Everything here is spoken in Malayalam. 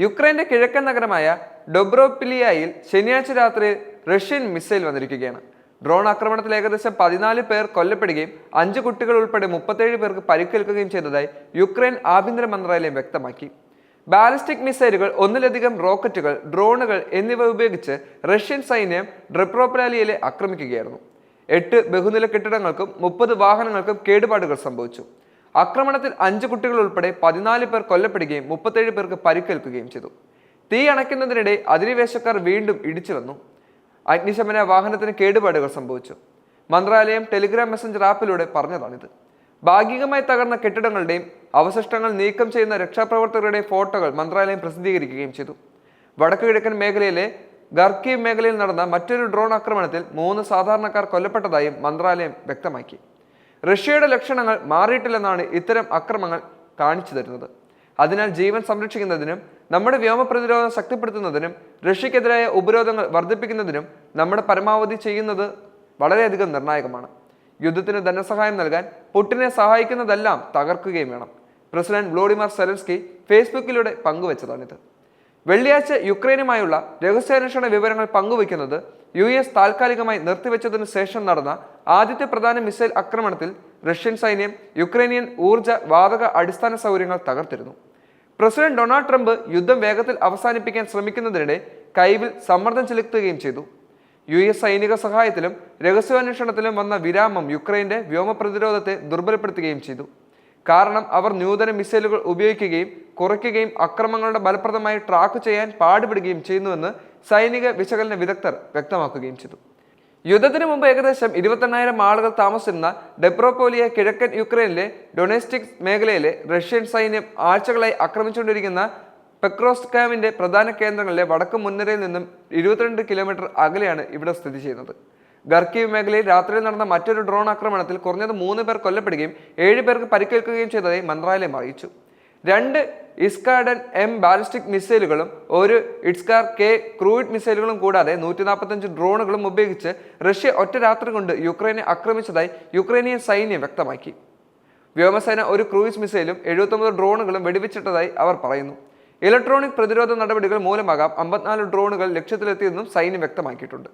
യുക്രൈന്റെ കിഴക്കൻ നഗരമായ ഡൊബ്രോപിലിയയിൽ ശനിയാഴ്ച രാത്രി റഷ്യൻ മിസൈൽ വന്നിരിക്കുകയാണ്. ഡ്രോൺ ആക്രമണത്തിൽ ഏകദേശം 14 പേർ കൊല്ലപ്പെടുകയും 5 കുട്ടികൾ ഉൾപ്പെടെ 37 പേർക്ക് പരിക്കേൽക്കുകയും ചെയ്തതായി യുക്രൈൻ ആഭ്യന്തര മന്ത്രാലയം വ്യക്തമാക്കി. ബാലിസ്റ്റിക് മിസൈലുകൾ, ഒന്നിലധികം റോക്കറ്റുകൾ, ഡ്രോണുകൾ എന്നിവ ഉപയോഗിച്ച് റഷ്യൻ സൈന്യം ഡൊബ്രോപിലിയയിലെ ആക്രമിക്കുകയായിരുന്നു. 8 ബഹുനില കെട്ടിടങ്ങൾക്കും 30 വാഹനങ്ങൾക്കും കേടുപാടുകൾ സംഭവിച്ചു. ആക്രമണത്തിൽ 5 കുട്ടികൾ ഉൾപ്പെടെ 14 പേർ കൊല്ലപ്പെടുകയും 37 പേർക്ക് പരിക്കേൽക്കുകയും ചെയ്തു. തീ അണയ്ക്കുന്നതിനിടെ അധിനിവേശക്കാർ വീണ്ടും ഇടിച്ചു വന്നു. അഗ്നിശമന വാഹനത്തിന് കേടുപാടുകൾ സംഭവിച്ചു. മന്ത്രാലയം ടെലിഗ്രാം മെസ്സഞ്ചർ ആപ്പിലൂടെ പറഞ്ഞതാണിത്. ഭാഗികമായി തകർന്ന കെട്ടിടങ്ങളുടെയും അവശിഷ്ടങ്ങൾ നീക്കം ചെയ്യുന്ന രക്ഷാപ്രവർത്തകരുടെയും ഫോട്ടോകൾ മന്ത്രാലയം പ്രസിദ്ധീകരിക്കുകയും ചെയ്തു. വടക്കു കിഴക്കൻ മേഖലയിലെ ഖർക്കീവ് മേഖലയിൽ നടന്ന മറ്റൊരു ഡ്രോൺ ആക്രമണത്തിൽ 3 സാധാരണക്കാർ കൊല്ലപ്പെട്ടതായും മന്ത്രാലയം വ്യക്തമാക്കി. റഷ്യയുടെ ലക്ഷണങ്ങൾ മാറിയിട്ടില്ലെന്നാണ് ഇത്തരം അക്രമങ്ങൾ കാണിച്ചു തരുന്നത്. അതിനാൽ ജീവൻ സംരക്ഷിക്കുന്നതിനും നമ്മുടെ വ്യോമ പ്രതിരോധം ശക്തിപ്പെടുത്തുന്നതിനും റഷ്യക്കെതിരായ ഉപരോധങ്ങൾ വർദ്ധിപ്പിക്കുന്നതിനും നമ്മുടെ പരമാവധി ചെയ്യുന്നത് വളരെയധികം നിർണായകമാണ്. യുദ്ധത്തിന് ധനസഹായം നൽകാൻ പുടിനെ സഹായിക്കുന്നതെല്ലാം തകർക്കുകയും വേണം. പ്രസിഡന്റ് വ്ളോഡിമിർ സെലൻസ്കി ഫേസ്ബുക്കിലൂടെ പങ്കുവച്ചതാണിത്. വെള്ളിയാഴ്ച യുക്രൈനുമായുള്ള രഹസ്യാന്വേഷണ വിവരങ്ങൾ പങ്കുവയ്ക്കുന്നത് US താൽക്കാലികമായി നിർത്തിവെച്ചതിനു ശേഷം നടന്ന ആദ്യത്തെ പ്രധാന മിസൈൽ ആക്രമണത്തിൽ റഷ്യൻ സൈന്യം യുക്രൈനിയൻ ഊർജ്ജ വാതക അടിസ്ഥാന സൗകര്യങ്ങൾ തകർത്തിരുന്നു. പ്രസിഡന്റ് ഡൊണാൾഡ് ട്രംപ് യുദ്ധം വേഗത്തിൽ അവസാനിപ്പിക്കാൻ ശ്രമിക്കുന്നതിനിടെ കൈവിൽ സമ്മർദ്ദം ചെലുത്തുകയും ചെയ്തു. US സൈനിക സഹായത്തിലും രഹസ്യാന്വേഷണത്തിലും വന്ന വിരാമം യുക്രൈന്റെ വ്യോമ പ്രതിരോധത്തെ ദുർബലപ്പെടുത്തുകയും ചെയ്തു. കാരണം അവർ നൂതന മിസൈലുകൾ ഉപയോഗിക്കുകയും കുറയ്ക്കുകയും അക്രമങ്ങളുടെ ഫലപ്രദമായി ട്രാക്ക് ചെയ്യാൻ പാടുപെടുകയും ചെയ്യുന്നുവെന്ന് സൈനിക വിശകലന വിദഗ്ധർ വ്യക്തമാക്കുകയും ചെയ്തു. യുദ്ധത്തിന് മുമ്പ് ഏകദേശം 28,000 ആളുകൾ താമസിച്ചിരുന്ന ഡൊബ്രോപിലിയ കിഴക്കൻ യുക്രൈനിലെ ഡൊണേസ്റ്റിക് മേഖലയിലെ റഷ്യൻ സൈന്യം ആഴ്ചകളായി ആക്രമിച്ചുകൊണ്ടിരിക്കുന്ന പെക്രോവ്സ്കാവിന്റെ പ്രധാന കേന്ദ്രങ്ങളിലെ വടക്ക് മുൻനിരയിൽ നിന്നും 22 കിലോമീറ്റർ അകലെയാണ് ഇവിടെ സ്ഥിതി ചെയ്യുന്നത്. ഖർക്കീവ് മേഖലയിൽ രാത്രിയിൽ നടന്ന മറ്റൊരു ഡ്രോൺ ആക്രമണത്തിൽ കുറഞ്ഞത് 3 പേർ കൊല്ലപ്പെടുകയും 7 പേർക്ക് പരിക്കേൽക്കുകയും ചെയ്തതായി മന്ത്രാലയം അറിയിച്ചു. 2 ഇസ്കാഡൻ M ബാലിസ്റ്റിക് മിസൈലുകളും 1 ഇസ്കാർ K ക്രൂയിഡ് മിസൈലുകളും കൂടാതെ 145 ഡ്രോണുകളും ഉപയോഗിച്ച് റഷ്യ ഒറ്റ രാത്രി കൊണ്ട് യുക്രൈനെ ആക്രമിച്ചതായി യുക്രൈനിയൻ സൈന്യം വ്യക്തമാക്കി. വ്യോമസേന 1 ക്രൂയിസ് മിസൈലും 79 ഡ്രോണുകളും വെടിവെച്ചിട്ടതായി അവർ പറയുന്നു. ഇലക്ട്രോണിക് പ്രതിരോധ നടപടികൾ മൂലമാകാം 54 ഡ്രോണുകൾ ലക്ഷ്യത്തിലെത്തിയെന്നും സൈന്യം വ്യക്തമാക്കിയിട്ടുണ്ട്.